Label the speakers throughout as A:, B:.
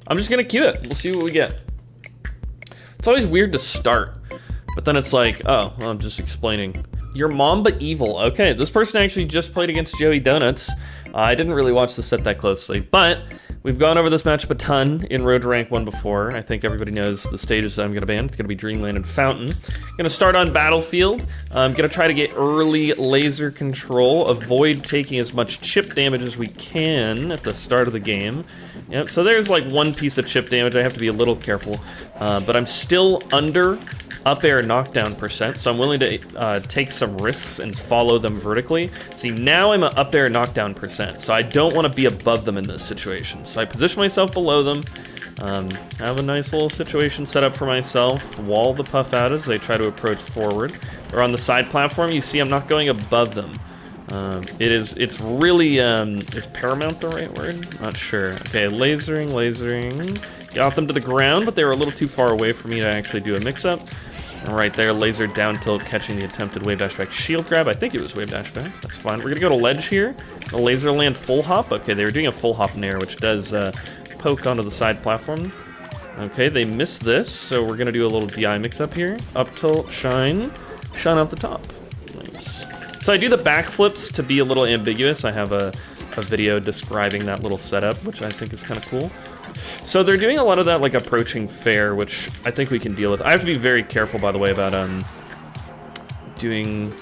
A: I'm just gonna queue it. We'll see what we get. It's always weird to start, but then it's like, oh, well, I'm just explaining. Your mom but evil. Okay, this person actually just played against Joey Donuts. I didn't really watch the set that closely, but we've gone over this matchup a ton in Road to Rank 1 before. I think everybody knows the stages that I'm gonna ban. It's gonna be Dreamland and Fountain. Gonna start on Battlefield. I'm gonna try to get early laser control, avoid taking as much chip damage as we can at the start of the game. Yeah, so there's like one piece of chip damage. I have to be a little careful, but I'm still under up air knockdown percent, so I'm willing to take some risks and follow them vertically. See, now I'm at up air knockdown percent, so I don't want to be above them in this situation. So I position myself below them, have a nice little situation set up for myself, wall the puff out as they try to approach forward. Or on the side platform, you see I'm not going above them. It's really, is paramount the right word? Not sure. Okay, lasering. Got them to the ground, but they were a little too far away for me to actually do a mix-up. Right there, laser down tilt, catching the attempted wave dash back shield grab. I think it was wave dash back. That's fine. We're gonna go to ledge here. A laser land full hop. Okay, they were doing a full hop nair, which does poke onto the side platform. Okay, they missed this, so we're gonna do a little DI mix up here. Up tilt, shine off the top. Nice. So I do the backflips to be a little ambiguous. I have a video describing that little setup, which I think is kind of cool. So they're doing a lot of that like approaching fair, which I think we can deal with. I have to be very careful, by the way, about doing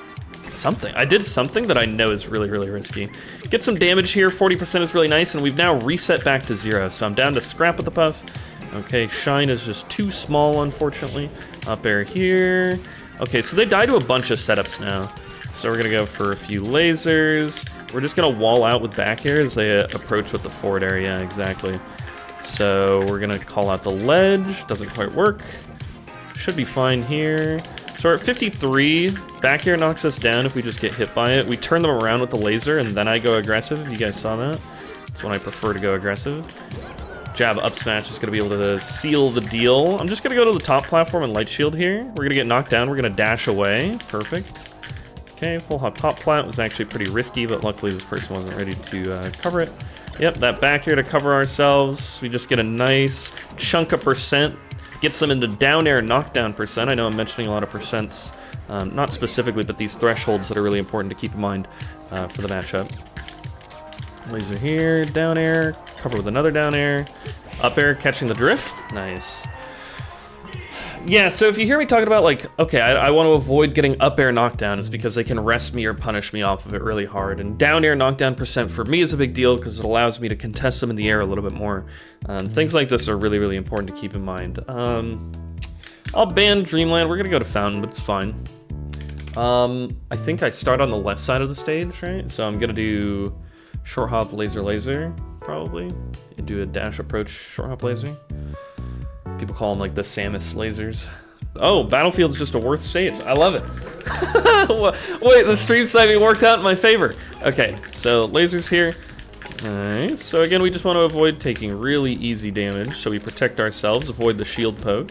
A: something. I did something that I know is really, really risky. Get some damage here, 40% is really nice, and we've now reset back to 0. So I'm down to scrap with the puff. Okay, shine is just too small, unfortunately. Up air here. Okay, so they die to a bunch of setups now. So we're gonna go for a few lasers. We're just gonna wall out with back air as they approach with the forward area, exactly. So we're gonna call out the ledge, doesn't quite work. Should be fine here. So we're at 53, back air knocks us down if we just get hit by it. We turn them around with the laser and then I go aggressive, if you guys saw that. That's when I prefer to go aggressive. Jab up smash is gonna be able to seal the deal. I'm just gonna go to the top platform and light shield here. We're gonna get knocked down, we're gonna dash away, perfect. Okay, full hop top plat was actually pretty risky, but luckily this person wasn't ready to cover it. Yep, that back here to cover ourselves. We just get a nice chunk of percent. Gets them into down air knockdown percent. I know I'm mentioning a lot of percents, not specifically, but these thresholds that are really important to keep in mind for the matchup. Laser here, down air, cover with another down air. Up air, catching the drift, nice. Yeah, so if you hear me talking about like, okay, I want to avoid getting up air knockdown, it's because they can rest me or punish me off of it really hard. And down air knockdown percent for me is a big deal because it allows me to contest them in the air a little bit more. Things like this are really, really important to keep in mind. I'll ban Dreamland. We're gonna go to Fountain, but it's fine. I think I start on the left side of the stage, right? So I'm gonna do short hop laser, probably. And do a dash approach short hop laser. People call them like the Samus lasers. Oh, Battlefield's just a worth stage. I love it. Wait, the stream sniping worked out in my favor. Okay, so lasers here. Nice. So again, we just want to avoid taking really easy damage, so we protect ourselves, avoid the shield poke.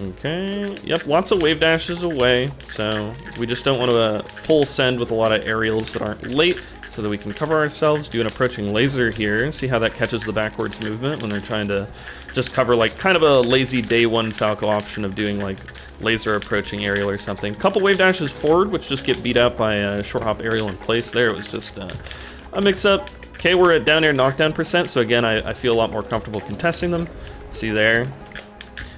A: Okay, yep, lots of wave dashes away, so we just don't want to full send with a lot of aerials that aren't late, so that we can cover ourselves, do an approaching laser here, see how that catches the backwards movement when they're trying to just cover like kind of a lazy day one Falco option of doing like laser approaching aerial or something. Couple wave dashes forward, which just get beat out by a short hop aerial in place there. It was just a mix up. Okay, we're at down air knockdown percent, so again, I feel a lot more comfortable contesting them. See there.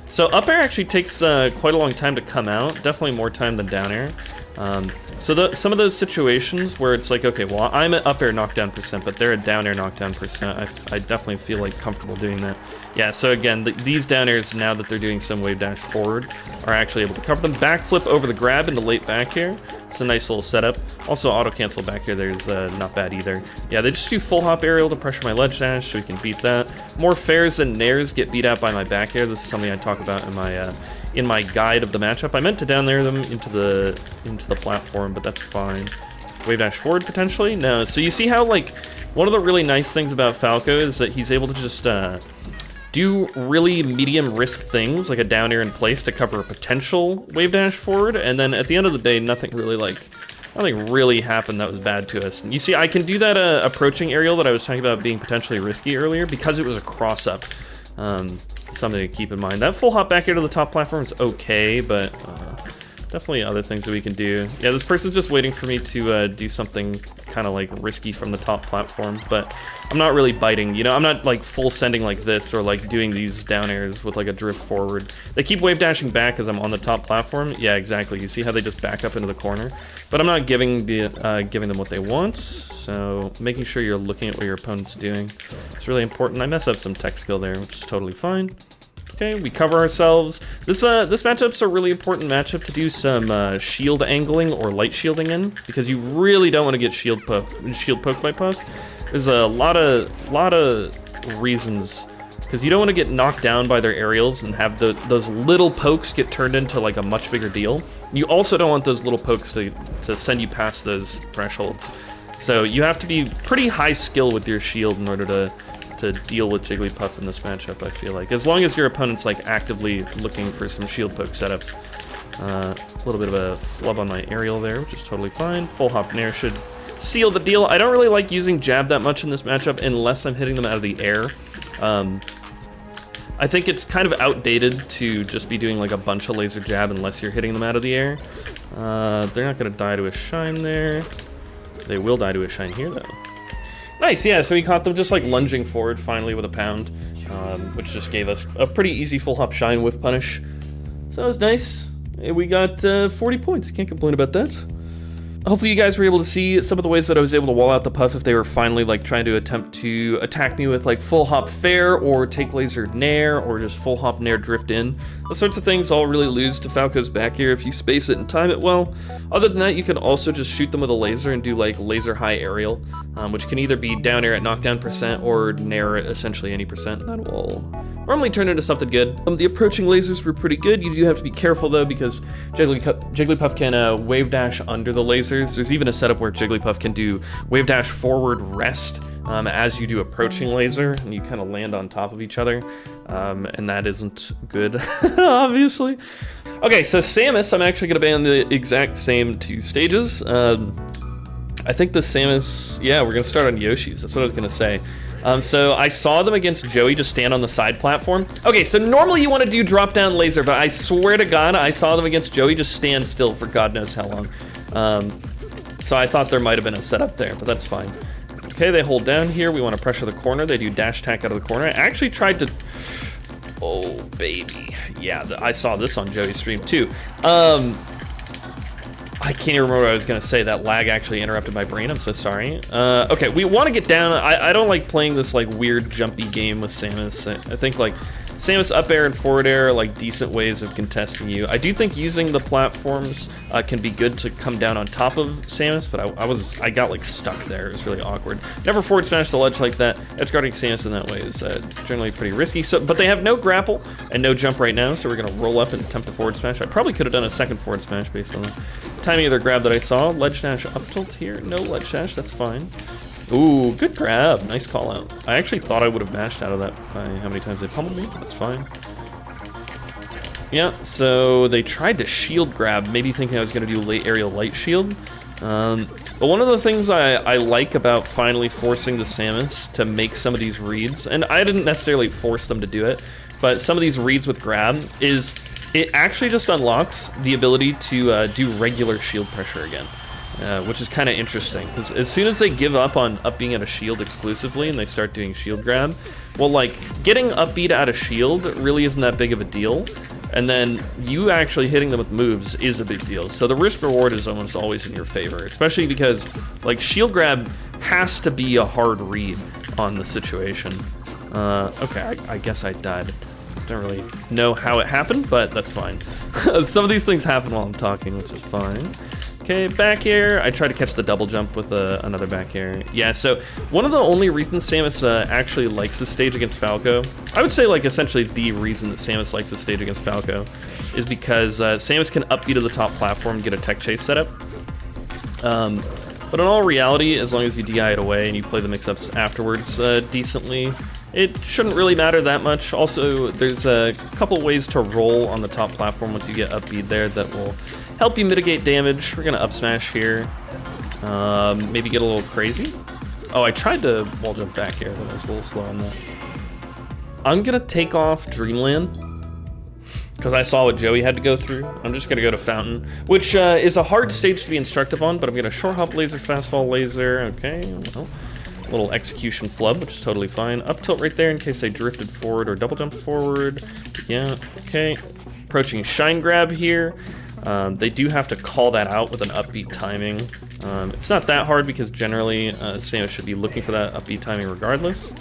A: So up air actually takes quite a long time to come out, definitely more time than down air. So some of those situations where it's like, okay, well, I'm at up air knockdown percent, but they're at down air knockdown percent, I definitely feel like comfortable doing that. Yeah, so again, these down airs, now that they're doing some wave dash forward, are actually able to cover them. Backflip over the grab into late back air. It's a nice little setup. Also, auto cancel back here, there's not bad either. Yeah, they just do full hop aerial to pressure my ledge dash, so we can beat that. More fairs and nairs get beat out by my back air. This is something I talk about in my guide of the matchup. I meant to down air them into the platform, but that's fine. Wave dash forward potentially? No. So you see how like one of the really nice things about Falco is that he's able to just do really medium risk things like a down air in place to cover a potential wave dash forward, and then at the end of the day, nothing really happened that was bad to us. And you see, I can do that approaching aerial that I was talking about being potentially risky earlier because it was a cross up. Something to keep in mind. That full hop back here to the top platform is okay, but definitely other things that we can do. Yeah, this person's just waiting for me to do something kind of like risky from the top platform, but I'm not really biting, you know, I'm not like full sending like this or like doing these down airs with like a drift forward. They keep wave dashing back as I'm on the top platform. Yeah, exactly. You see how they just back up into the corner, but I'm not giving them what they want. So making sure you're looking at what your opponent's doing is really important. I mess up some tech skill there, which is totally fine. Okay, we cover ourselves. This matchup's a really important matchup to do some shield angling or light shielding in, because you really don't want to get shield poked by Puff. There's a lot of reasons, because you don't want to get knocked down by their aerials and have those little pokes get turned into like a much bigger deal. You also don't want those little pokes to send you past those thresholds. So you have to be pretty high skill with your shield in order to deal with Jigglypuff in this matchup, I feel like. As long as your opponent's like actively looking for some shield poke setups. A little bit of a flub on my aerial there, which is totally fine. Full hop nair should seal the deal. I don't really like using jab that much in this matchup unless I'm hitting them out of the air. I think it's kind of outdated to just be doing like a bunch of laser jab unless you're hitting them out of the air. They're not gonna die to a shine there. They will die to a shine here though. Nice, yeah, so we caught them just like lunging forward finally with a pound, which just gave us a pretty easy full hop shine with punish. So that was nice. We got 40 points, can't complain about that. Hopefully you guys were able to see some of the ways that I was able to wall out the Puff if they were finally like trying to attempt to attack me with like full hop fair or take laser nair or just full hop nair drift in. Those sorts of things all really lose to Falco's back here if you space it and time it well. Other than that, you can also just shoot them with a laser and do like laser high aerial, which can either be down air at knockdown percent or nair at essentially any percent. That will normally turn into something good. The approaching lasers were pretty good. You do have to be careful though, because Jigglypuff can wave dash under the lasers. There's even a setup where Jigglypuff can do wave dash forward rest as you do approaching laser, and you kind of land on top of each other, and that isn't good, obviously. Okay, so Samus, I'm actually gonna ban the exact same two stages. I think the Samus, yeah, we're gonna start on Yoshi's. That's what I was gonna say. So I saw them against Joey just stand on the side platform. Okay, so normally you want to do drop down laser, but I swear to God, I saw them against Joey just stand still for God knows how long. So I thought there might have been a setup there, but that's fine. Okay, they hold down here. We want to pressure the corner. They do dash attack out of the corner. I actually tried to... Oh, baby. Yeah, I saw this on Joey's stream too. I can't even remember what I was going to say. That lag actually interrupted my brain. I'm so sorry. Okay, we want to get down. I don't like playing this like weird jumpy game with Samus. I think like Samus up air and forward air are like decent ways of contesting you. I do think using the platforms can be good to come down on top of Samus, but I got like stuck there. It was really awkward. Never forward smash the ledge like that. Edge guarding Samus in that way is generally pretty risky. So, but they have no grapple and no jump right now, so we're gonna roll up and attempt a forward smash. I probably could have done a second forward smash based on the timing of their grab that I saw. Ledge dash up tilt here. No ledge dash. That's fine. Ooh, good grab. Nice call out. I actually thought I would have mashed out of that by how many times they pummeled me. That's fine. Yeah, so they tried to shield grab, maybe thinking I was going to do late aerial light shield. But one of the things I like about finally forcing the Samus to make some of these reads, and I didn't necessarily force them to do it, but some of these reads with grab is it actually just unlocks the ability to do regular shield pressure again. Which is kind of interesting, because as soon as they give up on up being at a shield exclusively and they start doing shield grab, well, like, getting up beat out of shield really isn't that big of a deal, and then you actually hitting them with moves is a big deal. So the risk reward is almost always in your favor, especially because, like, shield grab has to be a hard read on the situation. Okay, I guess I died. Don't really know how it happened, but that's fine. Some of these things happen while I'm talking, which is fine. Okay, back air. I tried to catch the double jump with another back air. Yeah, so one of the only reasons Samus actually likes this stage against Falco, I would say like essentially the reason that Samus likes this stage against Falco, is because Samus can up B to the top platform and get a tech chase setup. But in all reality, as long as you DI it away and you play the mix-ups afterwards decently, it shouldn't really matter that much. Also, there's a couple ways to roll on the top platform once you get up B there that will help you mitigate damage. We're gonna up smash here. Maybe get a little crazy. Oh, I tried to wall jump back here, but I was a little slow on that. I'm gonna take off Dreamland because I saw what Joey had to go through. I'm just gonna go to Fountain, which is a hard stage to be instructive on, but I'm gonna short hop laser, fast fall laser, okay, well, little execution flub, which is totally fine. Up tilt right there in case they drifted forward or double jump forward. Yeah, okay. Approaching shine grab here. They do have to call that out with an upbeat timing. It's not that hard because generally Samus should be looking for that upbeat timing regardless.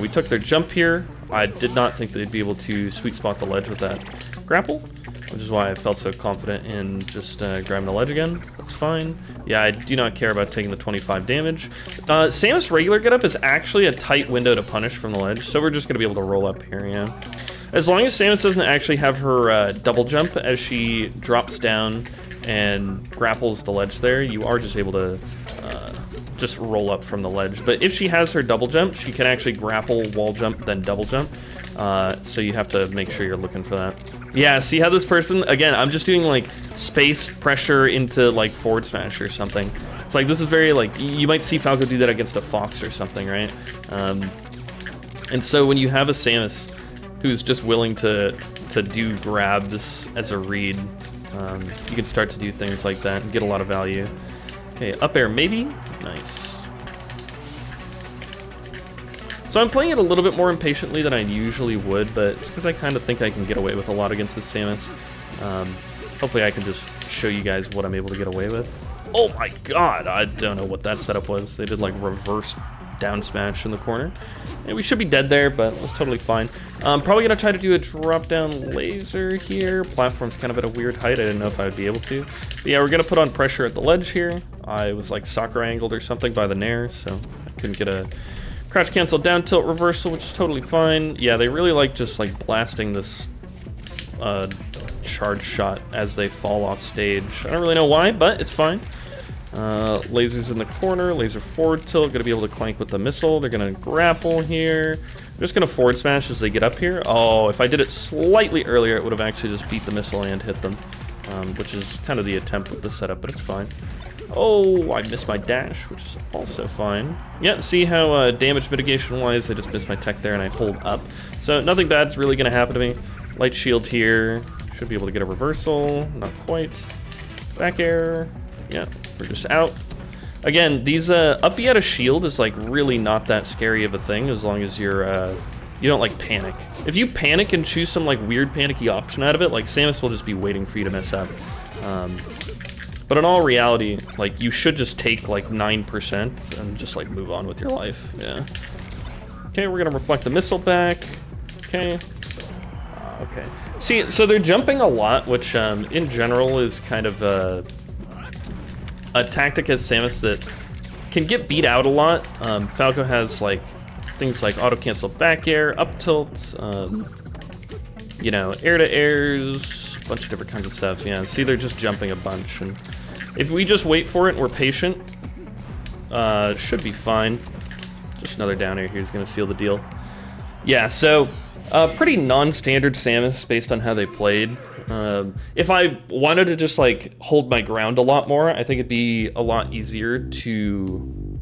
A: We took their jump here. I did not think they'd be able to sweet spot the ledge with that grapple, which is why I felt so confident in just grabbing the ledge again. That's fine. Yeah, I do not care about taking the 25 damage. Samus regular getup is actually a tight window to punish from the ledge, so we're just going to be able to roll up here, yeah. As long as Samus doesn't actually have her double jump as she drops down and grapples the ledge there, you are just able to just roll up from the ledge. But if she has her double jump, she can actually grapple, wall jump, then double jump. So you have to make sure you're looking for that. Yeah, see how this person, again, I'm just doing like space pressure into like forward smash or something. It's like, this is very like, you might see Falco do that against a Fox or something, right? And so when you have a Samus who's just willing to do grabs as a read, you can start to do things like that and get a lot of value. Okay, up air maybe? Nice. So I'm playing it a little bit more impatiently than I usually would, but it's because I kind of think I can get away with a lot against this Samus. Hopefully I can just show you guys what I'm able to get away with. Oh my god, I don't know what that setup was. They did like reverse down smash in the corner. And we should be dead there, but that's totally fine. I'm probably gonna try to do a drop down laser here. Platform's kind of at a weird height. I didn't know if I would be able to. But yeah, we're gonna put on pressure at the ledge here. I was like soccer angled or something by the Nair, so I couldn't get a crouch cancel down tilt reversal, which is totally fine. Yeah, they really like just like blasting this charge shot as they fall off stage. I don't really know why, but it's fine. Lasers in the corner, laser forward tilt, gonna be able to clank with the missile. They're gonna grapple here. I'm just gonna forward smash as they get up here. Oh, if I did it slightly earlier, it would have actually just beat the missile and hit them, which is kind of the attempt with this setup, but it's fine. Oh, I missed my dash, which is also fine. Yeah, see how damage mitigation-wise, I just missed my tech there and I hold up. So nothing bad's really gonna happen to me. Light shield here. Should be able to get a reversal. Not quite. Back air. Yeah, we're just out. Again, these up B out of shield is like really not that scary of a thing as long as you're you don't like panic. If you panic and choose some like weird panicky option out of it, like Samus will just be waiting for you to mess up. But in all reality, like you should just take like 9% and just like move on with your life. Yeah. Okay, we're gonna reflect the missile back. Okay. Okay. See, so they're jumping a lot, which in general is kind of a tactic as Samus that can get beat out a lot. Falco has like things like auto cancel back air, up tilt, you know, air to airs, a bunch of different kinds of stuff. Yeah, see, they're just jumping a bunch, and if we just wait for it and we're patient, should be fine. Just another down air here is gonna seal the deal. Yeah, so pretty non-standard Samus based on how they played. If I wanted to just like hold my ground a lot more, I think it'd be a lot easier to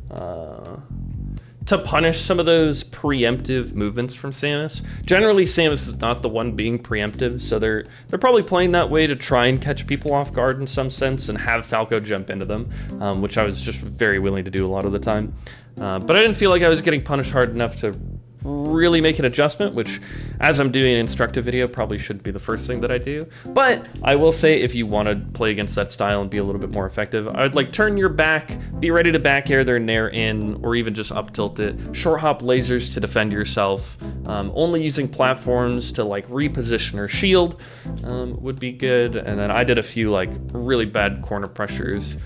A: punish some of those preemptive movements from Samus. Generally, Samus is not the one being preemptive, so they're probably playing that way to try and catch people off guard in some sense and have Falco jump into them, which I was just very willing to do a lot of the time. But I didn't feel like I was getting punished hard enough to really make an adjustment, which, as I'm doing an instructive video, probably shouldn't be the first thing that I do. But I will say, if you want to play against that style and be a little bit more effective, I'd like turn your back, be ready to back air their Nair in, or even just up tilt it. Short hop lasers to defend yourself. Only using platforms to like reposition or shield would be good. And then I did a few like really bad corner pressures.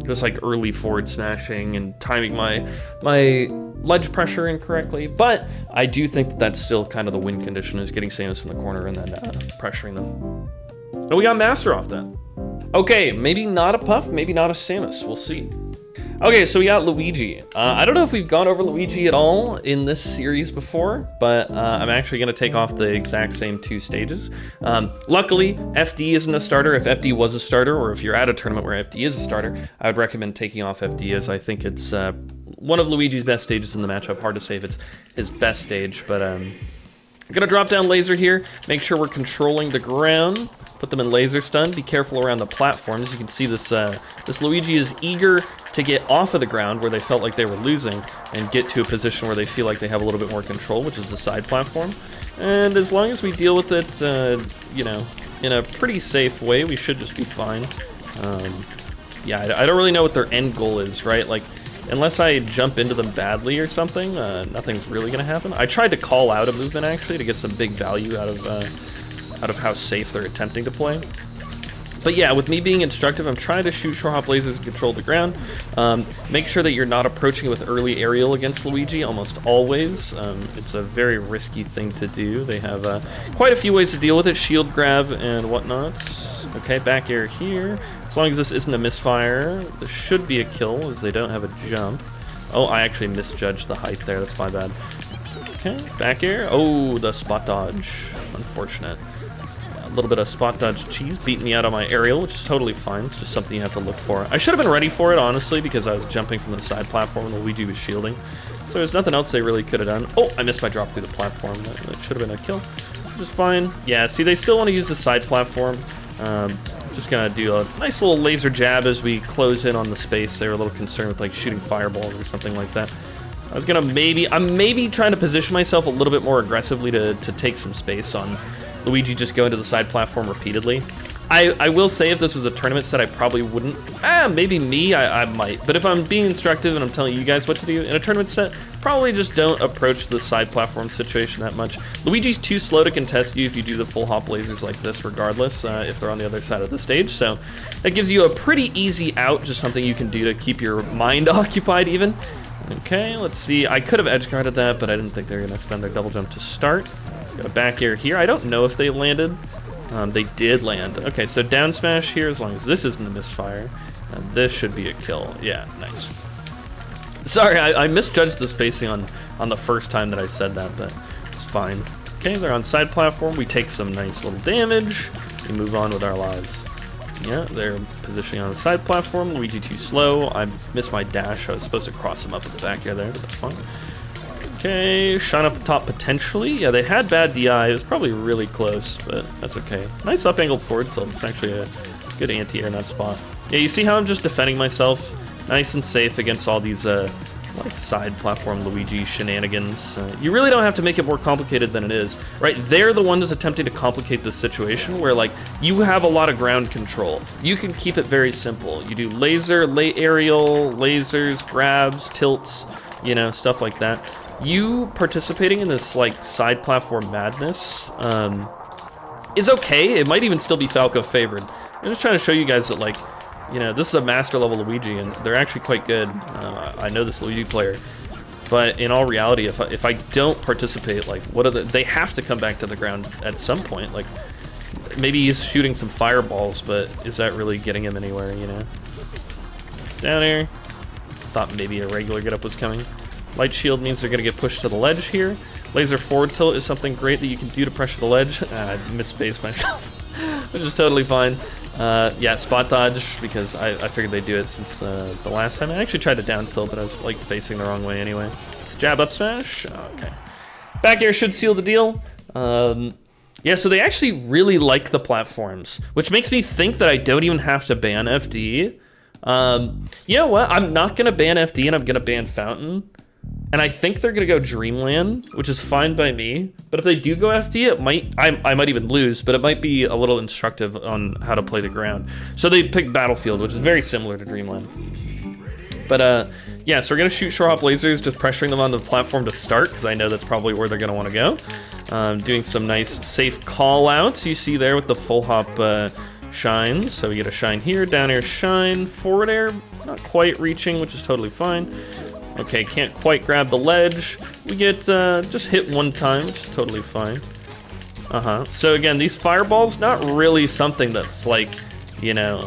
A: Just like early forward smashing and timing my ledge pressure incorrectly, but I do think that that's still kind of the win condition, is getting Samus in the corner and then pressuring them. And we got Master off then. Okay, maybe not a Puff, maybe not a Samus, we'll see. Okay, so we got Luigi. I don't know if we've gone over Luigi at all in this series before, but I'm actually going to take off the exact same two stages. Luckily, FD isn't a starter. If FD was a starter, or if you're at a tournament where FD is a starter, I would recommend taking off FD, as I think it's one of Luigi's best stages in the matchup. Hard to say if it's his best stage, but I'm gonna drop down laser here, make sure we're controlling the ground, put them in laser stun, be careful around the platform. As you can see, this Luigi is eager to get off of the ground where they felt like they were losing and get to a position where they feel like they have a little bit more control, which is the side platform. And as long as we deal with it, you know, in a pretty safe way, we should just be fine. Yeah, I don't really know what their end goal is, right? Like, unless I jump into them badly or something, nothing's really gonna happen. I tried to call out a movement actually to get some big value out of how safe they're attempting to play. But yeah, with me being instructive, I'm trying to shoot short hop lasers and control the ground. Make sure that you're not approaching with early aerial against Luigi, almost always. It's a very risky thing to do. They have quite a few ways to deal with it, shield grab and whatnot. Okay, back air here. As long as this isn't a misfire, this should be a kill as they don't have a jump. Oh, I actually misjudged the height there, that's my bad. Okay, back air. Oh, the spot dodge, unfortunate. A little bit of spot dodge cheese beating me out on my aerial, which is totally fine. It's just something you have to look for. I should have been ready for it, honestly, because I was jumping from the side platform and Luigi was shielding. So there's nothing else they really could have done. Oh, I missed my drop through the platform. That should have been a kill, which is fine. Yeah, see, they still want to use the side platform. Just gonna do a nice little laser jab as we close in on the space. They were a little concerned with like shooting fireballs or something like that. I'm maybe trying to position myself a little bit more aggressively to take some space on Luigi just going to the side platform repeatedly. I will say if this was a tournament set, I probably wouldn't. Maybe me, I might. But if I'm being instructive and I'm telling you guys what to do in a tournament set, probably just don't approach the side platform situation that much. Luigi's too slow to contest you if you do the full hop lasers like this regardless, if they're on the other side of the stage. So that gives you a pretty easy out, just something you can do to keep your mind occupied even. Okay, let's see. I could have edge guarded that, but I didn't think they were gonna spend their double jump to start. Got a back air here. I don't know if they landed. They did land. Okay, so down smash here, as long as this isn't a misfire. And this should be a kill. Yeah, nice. Sorry, I misjudged the spacing on the first time that I said that, but it's fine. Okay, they're on side platform. We take some nice little damage. We move on with our lives. Yeah, they're positioning on the side platform. Luigi too slow. I missed my dash. I was supposed to cross him up at the back here there, but that's fine. Okay, shine off the top potentially. Yeah, they had bad DI. It was probably really close, but that's okay. Nice up angled forward tilt. It's actually a good anti-air in that spot. Yeah, you see how I'm just defending myself nice and safe against all these like side platform Luigi shenanigans. You really don't have to make it more complicated than it is, right? They're the ones attempting to complicate this situation where like you have a lot of ground control. You can keep it very simple. You do laser, aerial, lasers, grabs, tilts, you know, stuff like that. You participating in this like side platform madness is okay. It might even still be Falco favored. I'm just trying to show you guys that like, you know, this is a master level Luigi and they're actually quite good. I know this Luigi player, but in all reality, if I don't participate, like what are they have to come back to the ground at some point. Like maybe he's shooting some fireballs, but is that really getting him anywhere, you know? Down air. Thought maybe a regular get up was coming. Light shield means they're gonna get pushed to the ledge here. Laser forward tilt is something great that you can do to pressure the ledge. I misspaced myself, which is totally fine. Yeah, spot dodge, because I figured they'd do it since the last time. I actually tried to down tilt, but I was like facing the wrong way anyway. Jab up smash, okay. Back air should seal the deal. Yeah, so they actually really like the platforms, which makes me think that I don't even have to ban FD. You know what, I'm not gonna ban FD and I'm gonna ban Fountain. And I think they're gonna go Dreamland, which is fine by me. But if they do go FD, it might I might even lose, but it might be a little instructive on how to play the ground. So they picked Battlefield, which is very similar to Dreamland. But yeah, so we're gonna shoot short hop lasers, just pressuring them onto the platform to start, because I know that's probably where they're gonna want to go. Doing some nice safe call outs you see there with the full hop shines. So we get a shine here, down air shine, forward air, not quite reaching, which is totally fine. Okay, can't quite grab the ledge. We get just hit one time, which is totally fine. So again, these fireballs, not really something that's like, you know,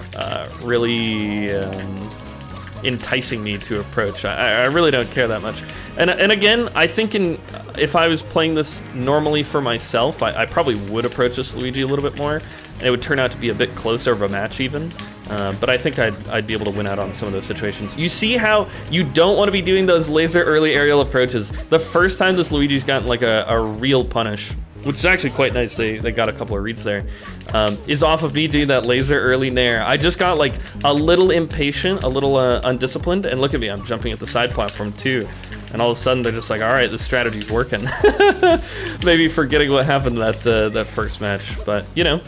A: really enticing me to approach. I really don't care that much. And again, I think if I was playing this normally for myself, I probably would approach this Luigi a little bit more. And it would turn out to be a bit closer of a match even. But I think I'd be able to win out on some of those situations. You see how you don't want to be doing those laser early aerial approaches. The first time this Luigi's gotten like a real punish which is actually quite nice. They got a couple of reads there. Is off of me doing that laser early nair. I just got like a little impatient, a little undisciplined, and look at me, I'm jumping at the side platform too. And all of a sudden they're just like, all right, this strategy's working. Maybe forgetting what happened that first match, but you know,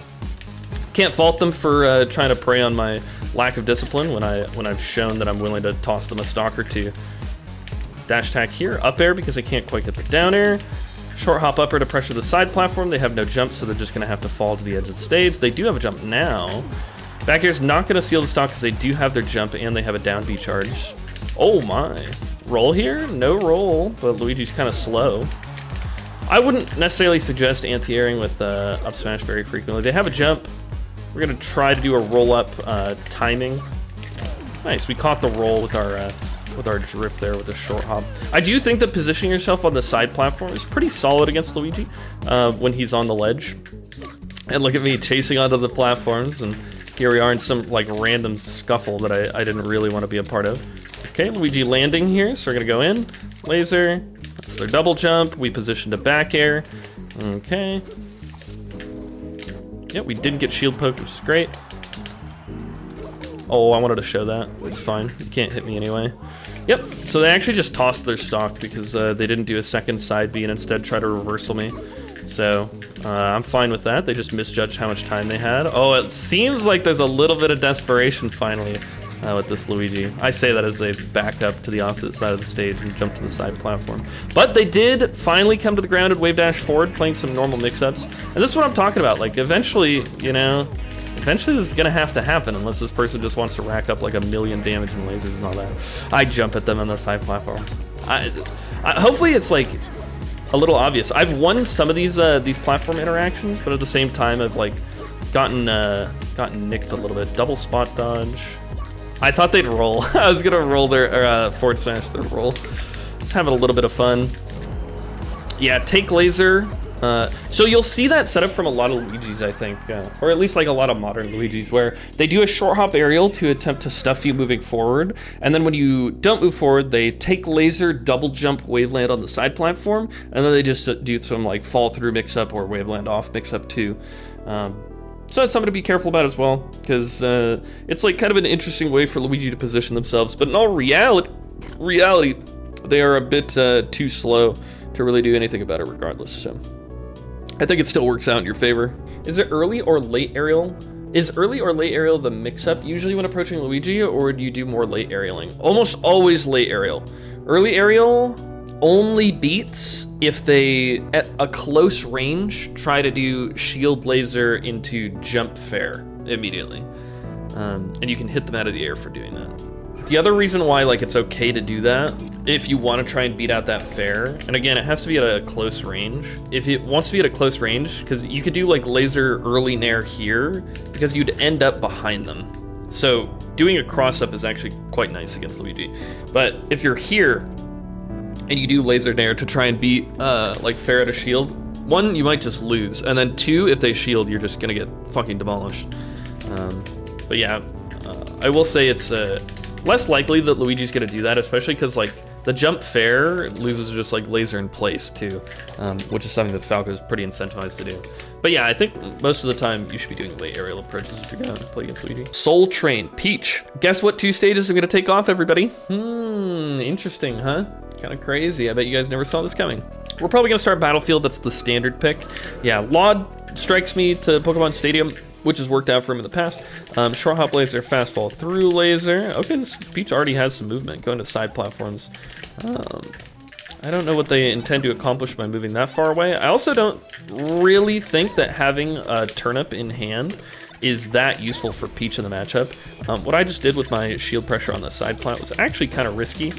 A: can't fault them for trying to prey on my lack of discipline when I've shown that I'm willing to toss them a stock or two. Dash attack here, up air because I can't quite get the down air. Short hop upper to pressure the side platform. They have no jump, so they're just gonna have to fall to the edge of the stage. They do have a jump now. Back air's not gonna seal the stock because they do have their jump and they have a down B charge. Oh my. Roll here? No roll, but Luigi's kind of slow. I wouldn't necessarily suggest anti-airing with up smash very frequently. They have a jump. We're gonna try to do a roll up timing. Nice, we caught the roll with our drift there with the short hop. I do think that positioning yourself on the side platform is pretty solid against Luigi when he's on the ledge. And look at me chasing onto the platforms, and here we are in some like random scuffle that I didn't really want to be a part of. Okay, Luigi landing here, so we're gonna go in. Laser, that's their double jump. We positioned a back air. Okay. Yep, we didn't get shield poked, which is great. Oh, I wanted to show that. It's fine. You can't hit me anyway. Yep, so they actually just tossed their stock because they didn't do a second side B and instead try to reversal me. So I'm fine with that. They just misjudged how much time they had. Oh, it seems like there's a little bit of desperation finally with this Luigi. I say that as they back up to the opposite side of the stage and jump to the side platform. But they did finally come to the ground and wave dash forward, playing some normal mix-ups. And this is what I'm talking about. Like, eventually, you know, eventually this is gonna have to happen unless this person just wants to rack up like 1,000,000 damage and lasers and all that. I jump at them on the side platform. Hopefully it's like a little obvious. I've won some of these platform interactions, but at the same time I've like gotten nicked a little bit. Double spot dodge. I thought they'd roll. I was gonna roll their forward smash their roll. Just having a little bit of fun. Yeah, take laser. So you'll see that setup from a lot of Luigis, I think, or at least like a lot of modern Luigis, where they do a short hop aerial to attempt to stuff you moving forward, and then when you don't move forward, they take laser, double jump, wave land on the side platform, and then they just do some like fall through mix up or wave land off mix up too. So that's something to be careful about as well, because it's like kind of an interesting way for Luigi to position themselves, but in all reality, they are a bit too slow to really do anything about it regardless, so I think it still works out in your favor. Is it early or late aerial? Is early or late aerial the mix-up usually when approaching Luigi, or do you do more late aerialing? Almost always late aerial. Early aerial only beats if they, at a close range, try to do shield laser into jump fair immediately. And you can hit them out of the air for doing that. The other reason why like it's okay to do that, if you want to try and beat out that fair, and again, it has to be at a close range. If it wants to be at a close range, because you could do like laser early nair here, because you'd end up behind them. So doing a cross up is actually quite nice against Luigi. But if you're here, and you do laser nair to try and beat like fair at a shield, one, you might just lose, and then two, if they shield, you're just gonna get fucking demolished. But yeah, I will say it's less likely that Luigi's gonna do that, especially because like the jump fair losers are just like laser in place too, which is something that Falco is pretty incentivized to do. But yeah, I think most of the time you should be doing late aerial approaches if you're gonna play against Luigi. Soul Train, Peach. Guess what 2 stages are gonna take off, everybody? Interesting, huh? Kind of crazy. I bet you guys never saw this coming. We're probably gonna start Battlefield. That's the standard pick. Yeah, Laud strikes me to Pokemon Stadium, which has worked out for him in the past. Short hop laser, fast fall through laser. Okay, this Peach already has some movement going to side platforms. I don't know what they intend to accomplish by moving that far away. I also don't really think that having a turnip in hand is that useful for Peach in the matchup. What I just did with my shield pressure on the side plat was actually kind of risky.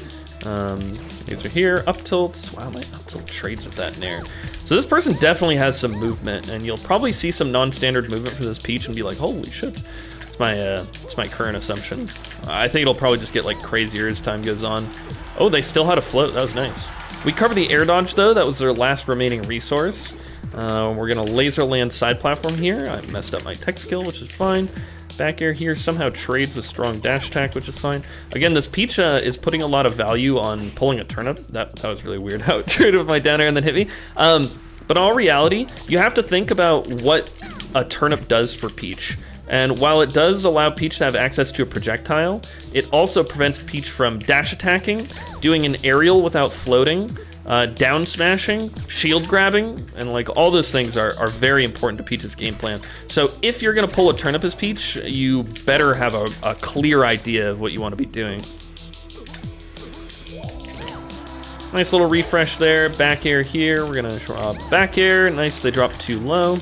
A: These are here, up tilts. Wow, my up tilt trades with that nair. So this person definitely has some movement, and you'll probably see some non-standard movement for this Peach and be like, holy shit. It's my current assumption. I think it'll probably just get like crazier as time goes on. Oh, they still had a float, that was nice. We covered the air dodge though, that was their last remaining resource. We're gonna laser land side platform here. I messed up my tech skill, which is fine. Back air here somehow trades with strong dash attack, which is fine. Again, this Peach is putting a lot of value on pulling a turnip. That was really weird how it traded with my down air and then hit me. But in all reality, you have to think about what a turnip does for Peach. And while it does allow Peach to have access to a projectile, it also prevents Peach from dash attacking, doing an aerial without floating, down smashing, shield grabbing, and like all those things are very important to Peach's game plan. So if you're gonna pull a turnip as Peach, you better have a clear idea of what you want to be doing. Nice little refresh there, back air here. We're gonna show back air, nice, they dropped too low.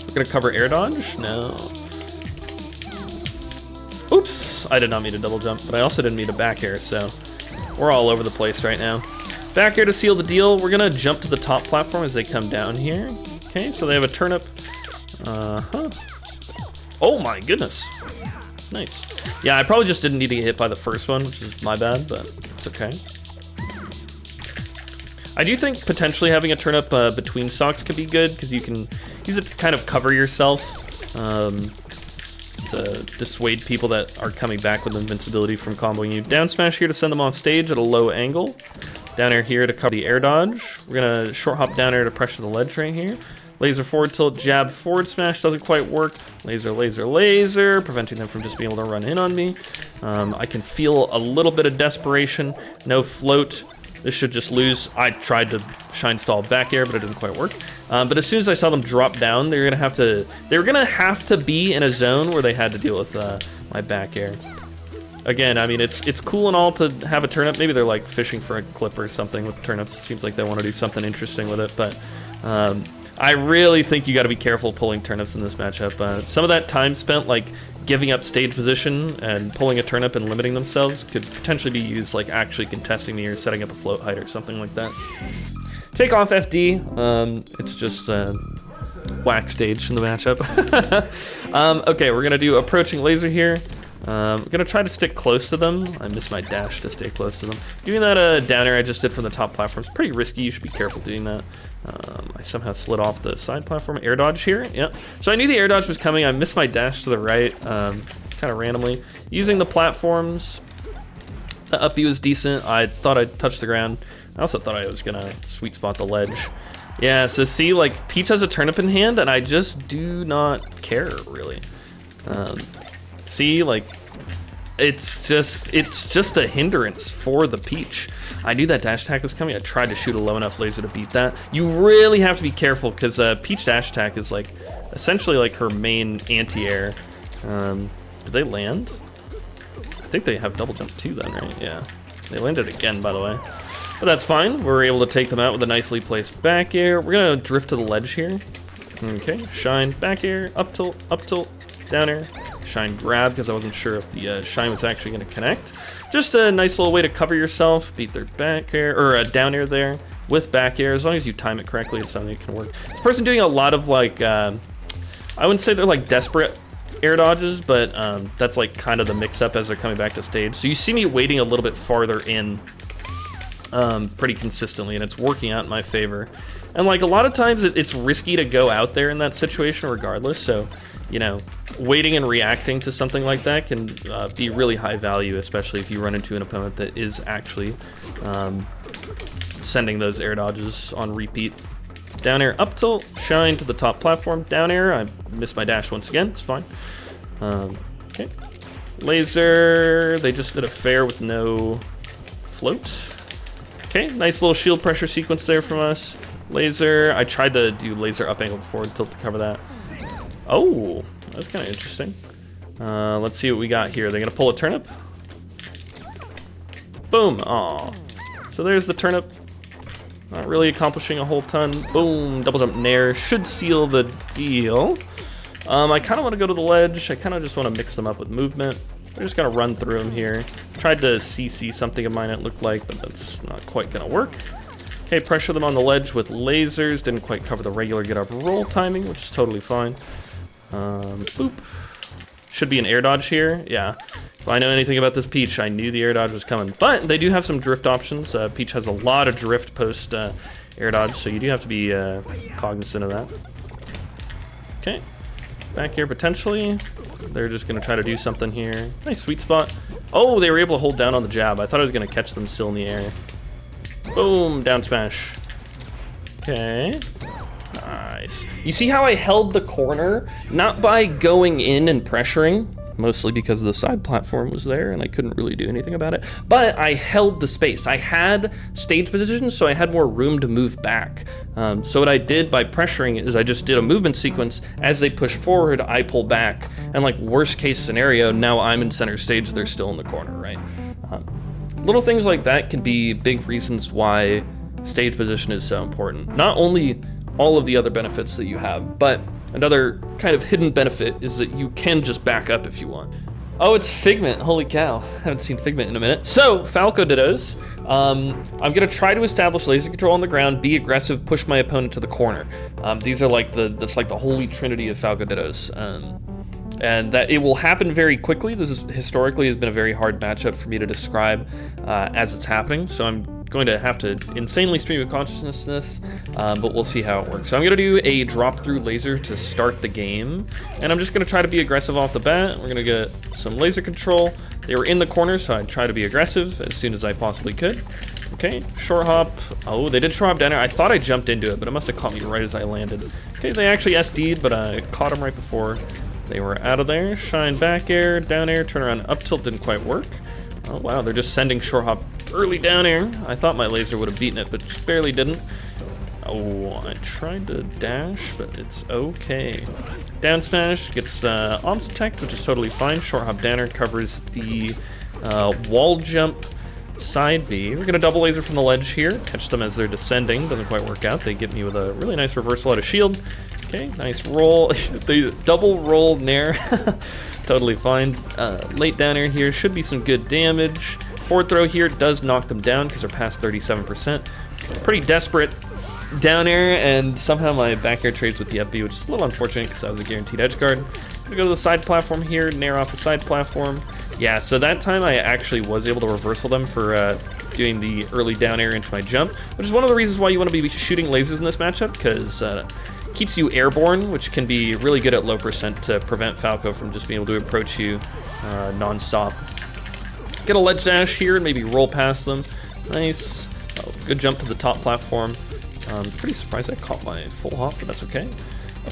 A: We're gonna cover air dodge, no. Oops, I did not mean to double jump, but I also didn't mean to back air, so we're all over the place right now. Back air to seal the deal. We're gonna jump to the top platform as they come down here. Okay, so they have a turnip. Oh my goodness. Nice. Yeah, I probably just didn't need to get hit by the first one, which is my bad, but it's okay. I do think potentially having a turnip between stocks could be good, because you can use it to kind of cover yourself to dissuade people that are coming back with invincibility from comboing you. Down smash here to send them off stage at a low angle. Down air here to cover the air dodge. We're gonna short hop down air to pressure the ledge right here. Laser forward tilt, jab forward smash doesn't quite work. Laser, laser, laser, preventing them from just being able to run in on me. I can feel a little bit of desperation. No float. This should just lose. I tried to shine stall back air, but it didn't quite work. But as soon as I saw them drop down, they were gonna have to be in a zone where they had to deal with my back air. Again, I mean, it's cool and all to have a turnip. Maybe they're like fishing for a clip or something with turnips. It seems like they want to do something interesting with it, but I really think you got to be careful pulling turnips in this matchup. Some of that time spent like giving up stage position and pulling a turnip and limiting themselves could potentially be used like actually contesting me or setting up a float height or something like that. Take off FD. It's just whack stage in the matchup. Okay, we're gonna do approaching laser here. I'm gonna try to stick close to them. I missed my dash to stay close to them. Doing that down air I just did from the top platform is pretty risky. You should be careful doing that. I somehow slid off the side platform. Air dodge here, yeah. So I knew the air dodge was coming. I missed my dash to the right, kind of randomly. Using the platforms, the up B was decent. I thought I'd touch the ground. I also thought I was gonna sweet spot the ledge. Yeah, so see, like, Peach has a turnip in hand, and I just do not care, really. See, like, it's just a hindrance for the Peach. I knew that dash attack was coming. I tried to shoot a low enough laser to beat that. You really have to be careful, because Peach dash attack is, like, essentially, like, her main anti-air. Did they land? I think they have double jump too then, right? Yeah. They landed again, by the way. But that's fine. We're able to take them out with a nicely placed back air. We're gonna drift to the ledge here. Okay, shine, back air, up tilt, down air. Shine grab, because I wasn't sure if the shine was actually gonna connect. Just a nice little way to cover yourself. Beat their back air, or down air there with back air. As long as you time it correctly, it's something that can work. This person doing a lot of like, I wouldn't say they're like desperate air dodges, but that's like kind of the mix up as they're coming back to stage. So you see me waiting a little bit farther in pretty consistently, and it's working out in my favor. And like a lot of times it's risky to go out there in that situation regardless, so you know, waiting and reacting to something like that can be really high value, especially if you run into an opponent that is actually sending those air dodges on repeat. Down air, up tilt, shine to the top platform, down air. I missed my dash once again, it's fine. Okay, laser, they just did a fair with no float. Okay, nice little shield pressure sequence there from us. Laser, I tried to do laser up angled forward tilt to cover that. Oh, that's kind of interesting. Let's see what we got here. They're gonna pull a turnip. Boom, aw. So there's the turnip. Not really accomplishing a whole ton. Boom, double jump nair. Should seal the deal. I kind of want to go to the ledge. I kind of just want to mix them up with movement. We're just gonna run through them here. Tried to CC something of mine it looked like, but that's not quite gonna work. Okay, pressure them on the ledge with lasers. Didn't quite cover the regular get up roll timing, which is totally fine. Boop. Should be an air dodge here. Yeah. If I know anything about this Peach, I knew the air dodge was coming. But they do have some drift options. Peach has a lot of drift post air dodge, so you do have to be cognizant of that. Okay. Back here potentially. They're just gonna try to do something here. Nice sweet spot. Oh, they were able to hold down on the jab. I thought I was gonna catch them still in the air. Boom, down smash. Okay. Nice. You see how I held the corner? Not by going in and pressuring, mostly because the side platform was there and I couldn't really do anything about it, but I held the space. I had stage position, so I had more room to move back. So what I did by pressuring is I just did a movement sequence. As they push forward, I pull back, and like worst case scenario, now I'm in center stage, they're still in the corner, right? Little things like that can be big reasons why stage position is so important. Not only all of the other benefits that you have, but another kind of hidden benefit is that you can just back up if you want. Oh, it's Figment, holy cow. I haven't seen Figment in a minute. So, Falco Dittos. I'm gonna try to establish laser control on the ground, be aggressive, push my opponent to the corner. These are like that's like the holy trinity of Falco Dittos. And that it will happen very quickly. This is historically has been a very hard matchup for me to describe as it's happening. So I'm going to have to insanely stream of consciousness, but we'll see how it works. So I'm gonna do a drop through laser to start the game. And I'm just gonna try to be aggressive off the bat. We're gonna get some laser control. They were in the corner, so I'd try to be aggressive as soon as I possibly could. Okay, short hop. Oh, they did short hop down there. I thought I jumped into it, but it must have caught me right as I landed. Okay, they actually SD'd, but I caught them right before they were out of there. Shine back air, down air, turn around, up tilt didn't quite work. Oh wow, they're just sending short hop early down air. I thought my laser would have beaten it, but just barely didn't. Oh, I tried to dash, but it's okay. Down smash gets arms attacked, which is totally fine. Short hop down air covers the wall jump side B. We're gonna double laser from the ledge here. Catch them as they're descending. Doesn't quite work out. They get me with a really nice reversal out of shield. Okay, nice roll. They double roll nair. Totally fine. Late down air here should be some good damage. Forward throw here does knock them down because they're past 37%. Pretty desperate down air, and somehow my back air trades with the up B, which is a little unfortunate because I was a guaranteed edge guard. I'm gonna go to the side platform here, nair off the side platform. Yeah, so that time I actually was able to reversal them for doing the early down air into my jump, which is one of the reasons why you want to be shooting lasers in this matchup, because keeps you airborne, which can be really good at low percent to prevent Falco from just being able to approach you non-stop. Get a ledge dash here and maybe roll past them. Nice. Oh, good jump to the top platform. Pretty surprised I caught my full hop, but that's okay.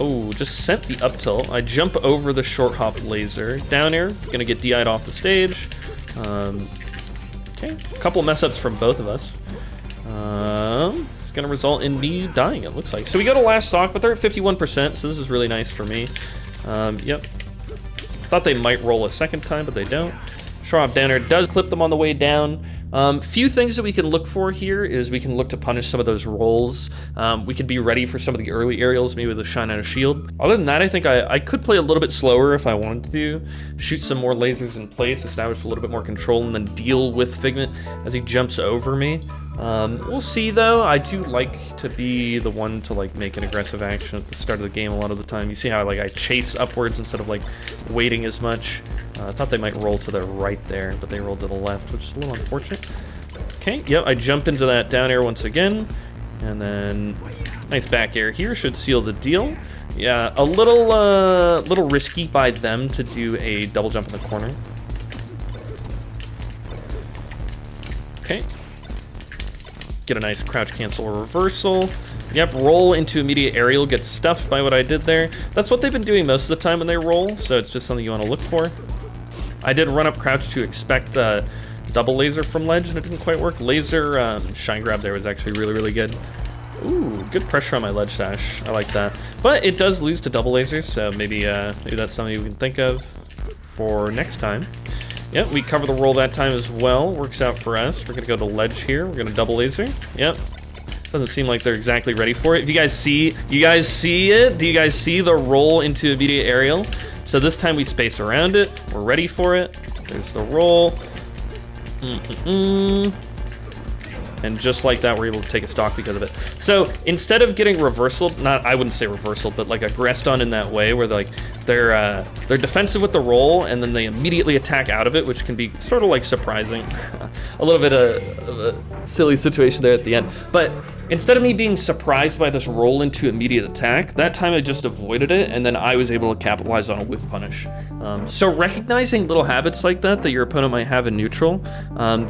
A: Oh, just sent the up tilt. I jump over the short hop laser. Down air, gonna get DI'd off the stage. Okay, a couple mess ups from both of us. It's gonna result in me dying, it looks like. So we go to last stock, but they're at 51%, so this is really nice for me. Yep. Thought they might roll a second time, but they don't. Short hop down air does clip them on the way down. Few things that we can look for here is we can look to punish some of those rolls. We could be ready for some of the early aerials, maybe with a shine out of shield. Other than that, I think I could play a little bit slower if I wanted to. Shoot some more lasers in place, establish a little bit more control, and then deal with Figment as he jumps over me. We'll see though. I do like to be the one to like make an aggressive action at the start of the game a lot of the time. You see how like I chase upwards instead of like waiting as much. I thought they might roll to the right there, but they rolled to the left, which is a little unfortunate. Okay, yep, I jump into that down air once again, and then nice back air here should seal the deal. Yeah, a little risky by them to do a double jump in the corner. Okay. Get a nice crouch cancel or reversal. Yep, roll into immediate aerial, get stuffed by what I did there. That's what they've been doing most of the time when they roll, so it's just something you want to look for. I did run up crouch to expect double laser from ledge, and it didn't quite work. Laser shine grab there was actually really, really good. Ooh, good pressure on my ledge dash. I like that. But it does lose to double lasers, so maybe that's something we can think of for next time. Yep, we cover the roll that time as well. Works out for us. We're gonna go to ledge here. We're gonna double laser. Yep. Doesn't seem like they're exactly ready for it. If you guys see it? Do you guys see the roll into immediate aerial? So this time we space around it. We're ready for it. There's the roll. And just like that, we're able to take a stock because of it. So instead of getting reversal, I wouldn't say reversal, but like aggressed on in that way where like they're defensive with the roll, and then they immediately attack out of it, which can be sort of like surprising. A little bit of a silly situation there at the end. But instead of me being surprised by this roll into immediate attack, that time I just avoided it, and then I was able to capitalize on a whiff punish. So recognizing little habits like that your opponent might have in neutral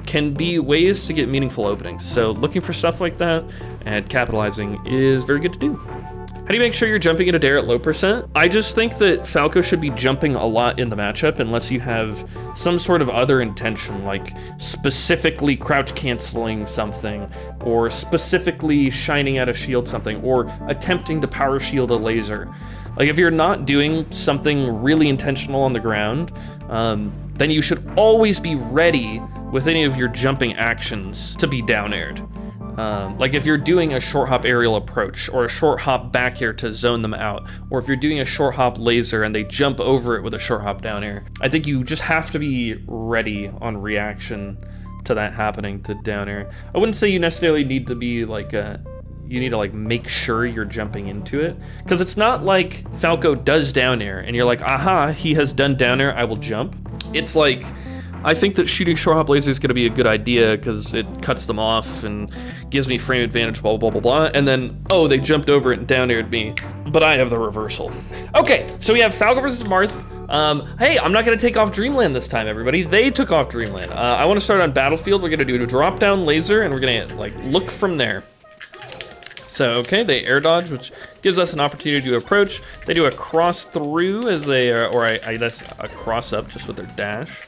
A: can be ways to get meaningful openings. So looking for stuff like that and capitalizing is very good to do. How do you make sure you're jumping into dare at low percent? I just think that Falco should be jumping a lot in the matchup unless you have some sort of other intention, like specifically crouch canceling something, or specifically shining out a shield something, or attempting to power shield a laser. Like if you're not doing something really intentional on the ground, then you should always be ready with any of your jumping actions to be down aired. Like if you're doing a short hop aerial approach or a short hop back air to zone them out, or if you're doing a short hop laser and they jump over it with a short hop down air, I think you just have to be ready on reaction to that happening to down air. I wouldn't say you necessarily need to be like you need to like make sure you're jumping into it, because it's not like Falco does down air and you're like, aha, he has done down air, I will jump. It's like, I think that shooting short hop laser is going to be a good idea because it cuts them off and gives me frame advantage, blah, blah, blah, blah, blah. And then, oh, they jumped over it and down aired me, but I have the reversal. Okay, so we have Falco versus Marth. Hey, I'm not going to take off Dreamland this time, everybody. They took off Dreamland. I want to start on Battlefield. We're going to do a drop down laser and we're going to like look from there. So, okay, they air dodge, which gives us an opportunity to approach. They do a cross through as they, I guess a cross up just with their dash.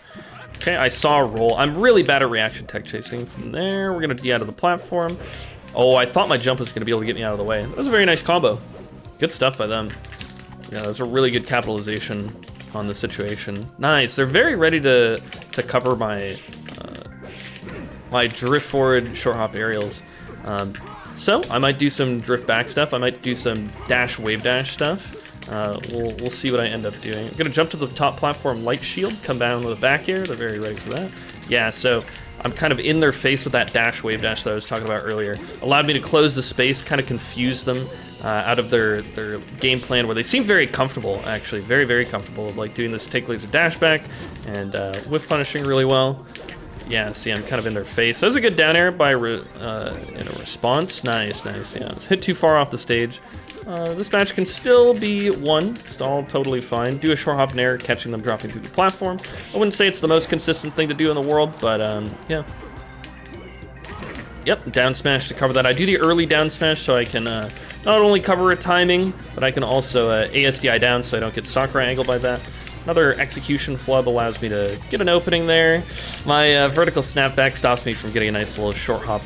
A: Okay, I saw a roll. I'm really bad at reaction tech chasing. From there, we're gonna D out of the platform. Oh, I thought my jump was gonna be able to get me out of the way. That was a very nice combo. Good stuff by them. Yeah, that was a really good capitalization on the situation. Nice, they're very ready to cover my my drift forward short hop aerials. So I might do some drift back stuff. I might do some dash wave dash stuff. We'll see what I end up doing. I'm gonna jump to the top platform light shield, come down with a back air. They're very ready for that. Yeah, so I'm kind of in their face with that dash wave dash that I was talking about earlier. Allowed me to close the space, kind of confuse them out of their game plan, where they seem very comfortable, actually, very, very comfortable, like doing this take laser dash back and whiff punishing really well. Yeah, see, I'm kind of in their face. That was a good down air by in a response. Nice, nice. Yeah, it's hit too far off the stage. This match can still be won. It's all totally fine. Do a short hop and air, catching them dropping through the platform. I wouldn't say it's the most consistent thing to do in the world, but yeah. Yep, down smash to cover that. I do the early down smash so I can not only cover a timing, but I can also ASDI down so I don't get Sakura angled by that. Another execution flub allows me to get an opening there. My vertical snapback stops me from getting a nice little short hop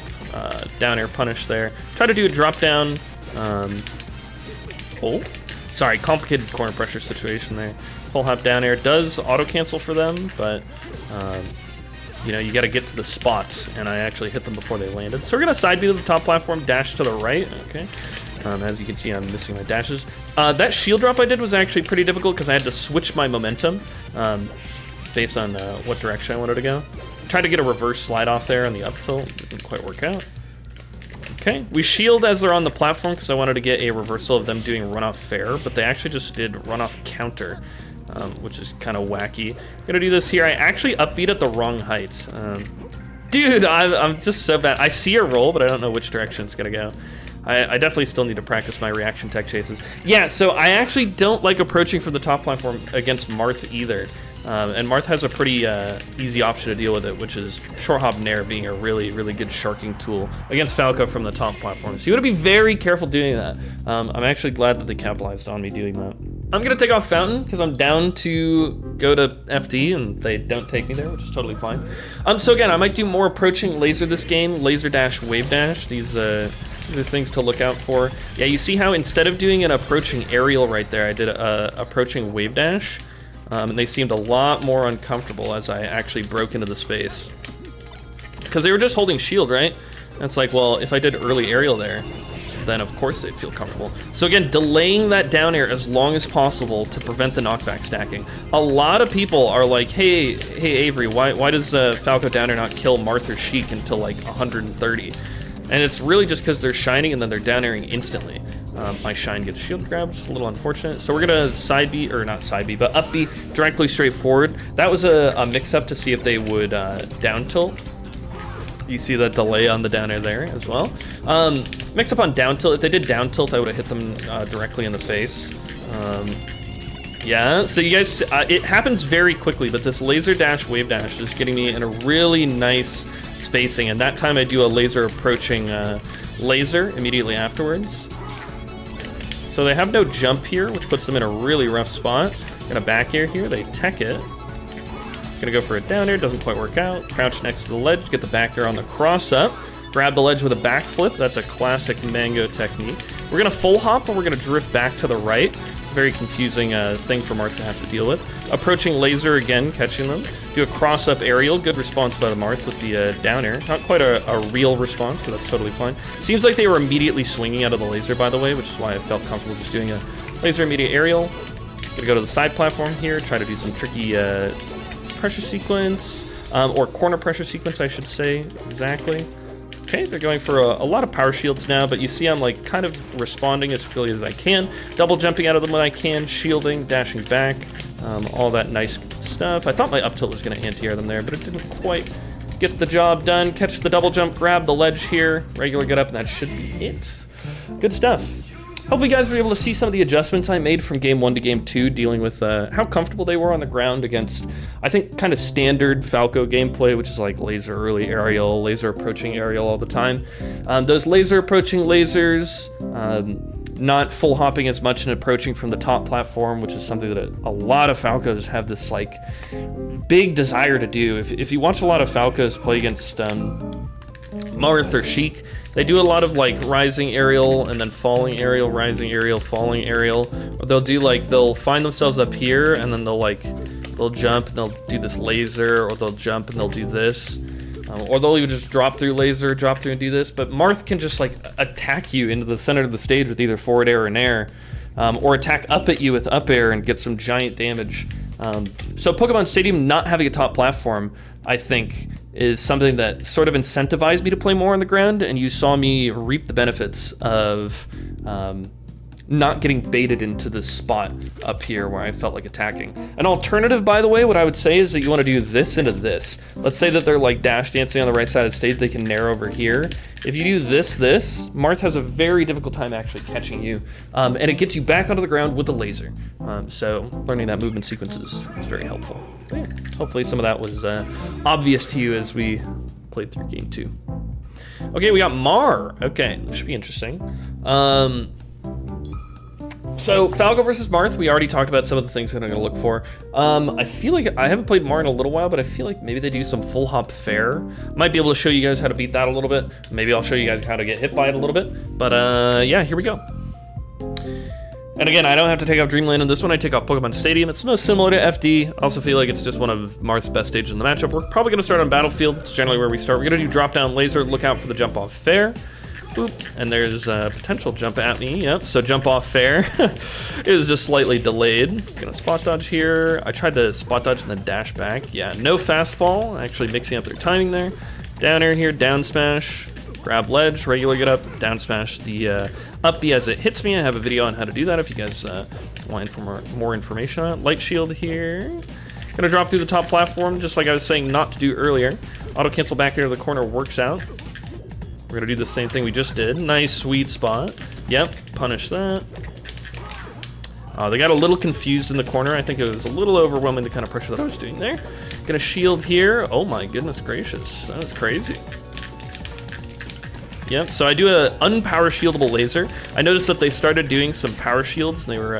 A: down air punish there. Try to do a drop down. Oh, sorry, complicated corner pressure situation there. Full hop down air does auto cancel for them, but you know, you got to get to the spot, and I actually hit them before they landed. So we're gonna side B to the top platform, dash to the right. Okay. As you can see, I'm missing my dashes. That shield drop I did was actually pretty difficult because I had to switch my momentum based on what direction I wanted to go. Tried to get a reverse slide off there on the up tilt. It didn't quite work out. Okay, we shield as they're on the platform because I wanted to get a reversal of them doing runoff fair, but they actually just did runoff counter, which is kind of wacky. Gonna do this here. I actually upbeat at the wrong height. Dude, I'm just so bad. I see a roll, but I don't know which direction it's gonna go. I definitely still need to practice my reaction tech chases. Yeah, so I actually don't like approaching from the top platform against Marth either. And Marth has a pretty easy option to deal with it, which is short hop nair being a really, really good sharking tool against Falco from the top platform. So you want to be very careful doing that. I'm actually glad that they capitalized on me doing that. I'm going to take off Fountain because I'm down to go to FD and they don't take me there, which is totally fine. So again, I might do more approaching laser this game, laser dash, wave dash. These are things to look out for. Yeah, you see how instead of doing an approaching aerial right there, I did a approaching wave dash. And they seemed a lot more uncomfortable as I actually broke into the space. Because they were just holding shield, right? And it's like, well, if I did early aerial there, then of course they'd feel comfortable. So again, delaying that down air as long as possible to prevent the knockback stacking. A lot of people are like, hey Avery, why does Falco down air not kill Marth or Sheik until like 130? And it's really just because they're shining and then they're down airing instantly. My shine gets shield grabbed, a little unfortunate. So we're gonna side B, or not side B, but up B directly straight forward. That was a mix-up to see if they would down tilt. You see the delay on the down air there as well. Mix up on down tilt. If they did down tilt, I would have hit them directly in the face. Yeah, so you guys, it happens very quickly, but this laser dash, wave dash is getting me in a really nice spacing, and that time I do a laser approaching laser immediately afterwards. So they have no jump here, which puts them in a really rough spot. Gonna back air here, they tech it. Gonna go for a down air, doesn't quite work out. Crouch next to the ledge, get the back air on the cross up. Grab the ledge with a backflip, that's a classic mango technique. We're gonna full hop, and we're gonna drift back to the right. Very confusing thing for Marth to have to deal with. Approaching laser again, catching them. Do a cross-up aerial. Good response by the Marth with the down air. Not quite a real response, but that's totally fine. Seems like they were immediately swinging out of the laser, by the way, which is why I felt comfortable just doing a laser immediate aerial. Gonna go to the side platform here, try to do some tricky pressure sequence, or corner pressure sequence, I should say, exactly. Okay, they're going for a lot of power shields now, but you see I'm like kind of responding as quickly as I can, double jumping out of them when I can, shielding, dashing back, all that nice stuff. I thought my up tilt was going to anti-air them there, but it didn't quite get the job done. Catch the double jump, grab the ledge here, regular get up, and that should be it. Good stuff. Hopefully you guys were able to see some of the adjustments I made from game 1 to game 2, dealing with how comfortable they were on the ground against, I think, kind of standard Falco gameplay, which is like laser early aerial, laser approaching aerial all the time. Those laser approaching lasers, not full hopping as much and approaching from the top platform, which is something that a lot of Falcos have this like big desire to do. If you watch a lot of Falcos play against Marth or Sheik, they do a lot of like rising aerial and then falling aerial, rising aerial, falling aerial. Or they'll do like, they'll find themselves up here and then they'll jump and they'll do this laser, or they'll jump and they'll do this. Or they'll even just drop through laser, drop through and do this. But Marth can just like attack you into the center of the stage with either forward air or nair, or attack up at you with up air and get some giant damage. So Pokemon Stadium not having a top platform, I think, is something that sort of incentivized me to play more on the ground, and you saw me reap the benefits of not getting baited into this spot up here where I felt like attacking. An alternative, by the way, what I would say is that you want to do this into this. Let's say that they're like dash dancing on the right side of the stage, they can nair over here. If you do this, Marth has a very difficult time actually catching you, and it gets you back onto the ground with a laser. So learning that movement sequence is very helpful. But yeah, hopefully some of that was obvious to you as we played through game 2. Okay, we got Maher. Okay, this should be interesting. So Falco versus Marth, we already talked about some of the things that I'm gonna look for. I feel like I haven't played Maher in a little while, but I feel like maybe they do some full hop fair. Might be able to show you guys how to beat that a little bit. Maybe I'll show you guys how to get hit by it a little bit. But yeah, here we go. And again, I don't have to take off Dreamland in this one, I take off Pokemon Stadium. It's most similar to FD. I also feel like it's just one of Marth's best stages in the matchup. We're probably gonna start on Battlefield. It's generally where we start. We're gonna do drop down laser, look out for the jump off fair. Boop, and there's a potential jump at me, yep, so jump off fair. It was just slightly delayed. Gonna spot dodge here. I tried to spot dodge and then dash back. Yeah, no fast fall, actually mixing up their timing there. Down air here, down smash, grab ledge, regular get up, down smash the up B as it hits me. I have a video on how to do that if you guys want more information on it. Light shield here. Gonna drop through the top platform, just like I was saying not to do earlier. Auto cancel back here to the corner works out. We're gonna do the same thing we just did. Nice sweet spot. Yep, punish that. They got a little confused in the corner. I think it was a little overwhelming the kind of pressure that I was doing there. Gonna shield here. Oh my goodness gracious, that was crazy. Yep, so I do a unpower shieldable laser. I noticed that they started doing some power shields. They were,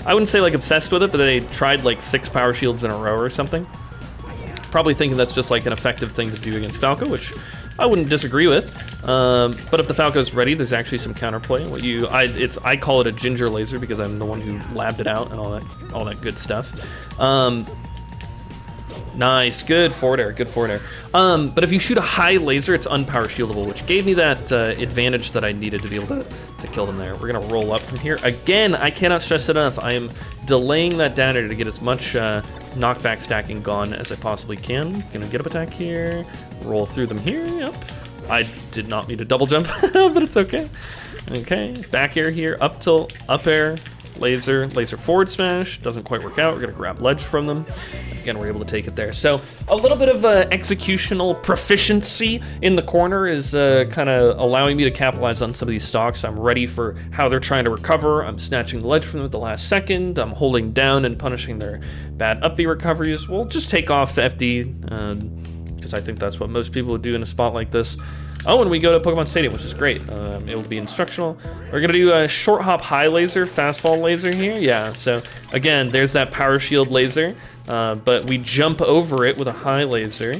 A: I wouldn't say like obsessed with it, but they tried like 6 power shields in a row or something. Probably thinking that's just like an effective thing to do against Falco, which I wouldn't disagree with. But if the Falco's ready, there's actually some counterplay. I call it a ginger laser because I'm the one who labbed it out and all that good stuff. Nice, good forward air, good forward air. But if you shoot a high laser, it's unpower shieldable, which gave me that advantage that I needed to be able to kill them there. We're gonna roll up from here. Again, I cannot stress it enough. I am delaying that down air to get as much knockback stacking gone as I possibly can. Gonna get up attack here, roll through them here, yep. I did not mean to double jump, but it's okay. Okay, back air here, up tilt, up air, laser forward smash. Doesn't quite work out. We're gonna grab ledge from them. Again, we're able to take it there. So a little bit of executional proficiency in the corner is kind of allowing me to capitalize on some of these stocks. I'm ready for how they're trying to recover. I'm snatching the ledge from them at the last second. I'm holding down and punishing their bad up B recoveries. We'll just take off FD, because I think that's what most people would do in a spot like this. Oh, and we go to Pokemon Stadium, which is great. It will be instructional. We're gonna do a short hop high laser, fast fall laser here. Yeah, so again, there's that power shield laser, but we jump over it with a high laser.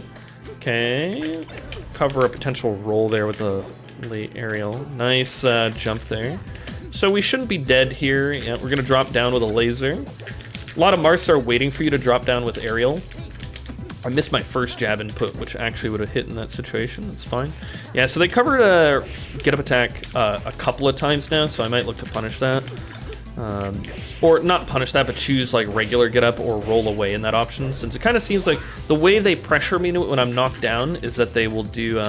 A: Okay, cover a potential roll there with the late aerial. Nice jump there. So we shouldn't be dead here. Yeah, we're gonna drop down with a laser. A lot of Marths are waiting for you to drop down with aerial. I missed my first jab input, which actually would have hit in that situation. That's fine. Yeah, so they covered a get up attack a couple of times now, so I might look to punish that. Or not punish that, but choose like regular get up or roll away in that option, since it kind of seems like the way they pressure me when I'm knocked down is that they will do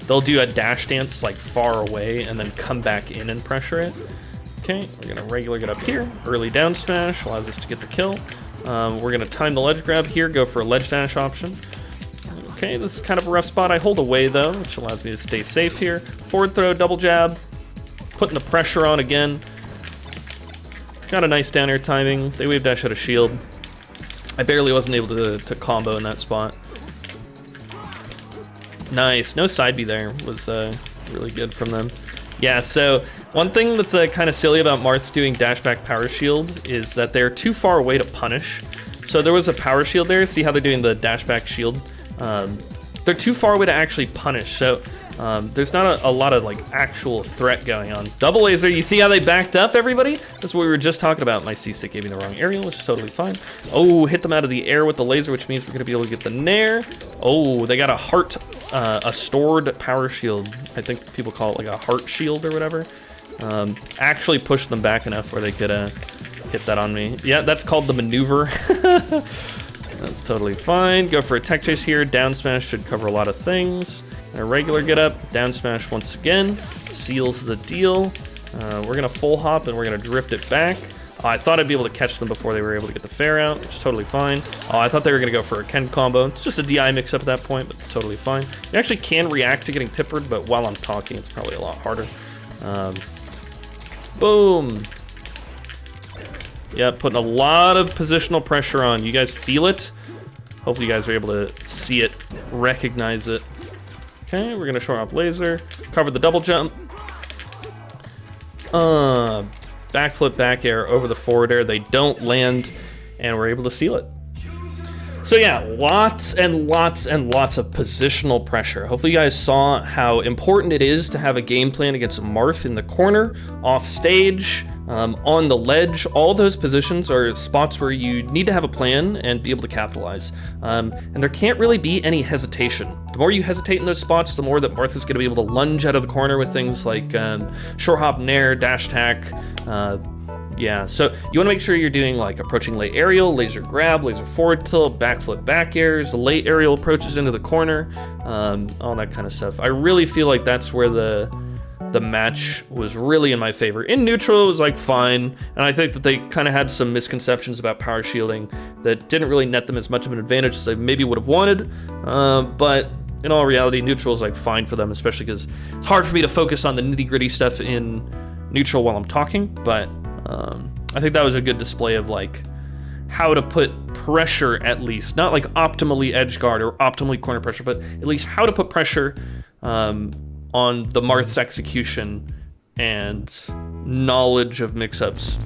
A: they'll do a dash dance like far away and then come back in and pressure it. Okay, we're gonna regular get up here. Early down smash allows us to get the kill. We're gonna time the ledge grab here, go for a ledge dash option. Okay, this is kind of a rough spot. I hold away though, which allows me to stay safe here. Forward throw, double jab, putting the pressure on again. Got a nice down air timing. They wave dash out a shield. I barely wasn't able to combo in that spot. Nice, no side B there. Was really good from them. Yeah, so one thing that's kind of silly about Marth's doing dash back power shield is that they're too far away to punish. So there was a power shield there. See how they're doing the dash back shield? They're too far away to actually punish. So there's not a lot of like actual threat going on. Double laser, you see how they backed up, everybody? That's what we were just talking about. My C-stick gave me the wrong aerial, which is totally fine. Oh, hit them out of the air with the laser, which means we're gonna be able to get the nair. Oh, they got a heart, a stored power shield. I think people call it like a heart shield or whatever. Actually pushed them back enough where they could hit that on me. Yeah, that's called the maneuver. That's totally fine. Go for a tech chase here. Down smash should cover a lot of things. A regular get up, down smash once again, seals the deal. We're gonna full hop and we're gonna drift it back. I thought I'd be able to catch them before they were able to get the fair out, which is totally fine. I thought they were gonna go for a Ken combo. It's just a DI mix up at that point, but it's totally fine. You actually can react to getting tippered, but while I'm talking, it's probably a lot harder. Boom. Yeah, putting a lot of positional pressure on. You guys feel it? Hopefully you guys are able to see it, recognize it. Okay, we're gonna short off laser, cover the double jump. Backflip back air over the forward air. They don't land, and we're able to seal it. So yeah, lots and lots and lots of positional pressure. Hopefully you guys saw how important it is to have a game plan against Marth in the corner, off stage, on the ledge. All those positions are spots where you need to have a plan and be able to capitalize. And there can't really be any hesitation. The more you hesitate in those spots, the more that Marth is going to be able to lunge out of the corner with things like short hop, nair, dash tack. Yeah, so you want to make sure you're doing like approaching late aerial, laser grab, laser forward tilt, backflip back airs, late aerial approaches into the corner, all that kind of stuff. I really feel like that's where the match was really in my favor. In neutral, it was like fine, and I think that they kind of had some misconceptions about power shielding that didn't really net them as much of an advantage as they maybe would have wanted, but in all reality, neutral is like fine for them, especially because it's hard for me to focus on the nitty-gritty stuff in neutral while I'm talking, but I think that was a good display of like how to put pressure, at least not like optimally edge guard or optimally corner pressure, but at least how to put pressure on the Marth's execution and knowledge of mix-ups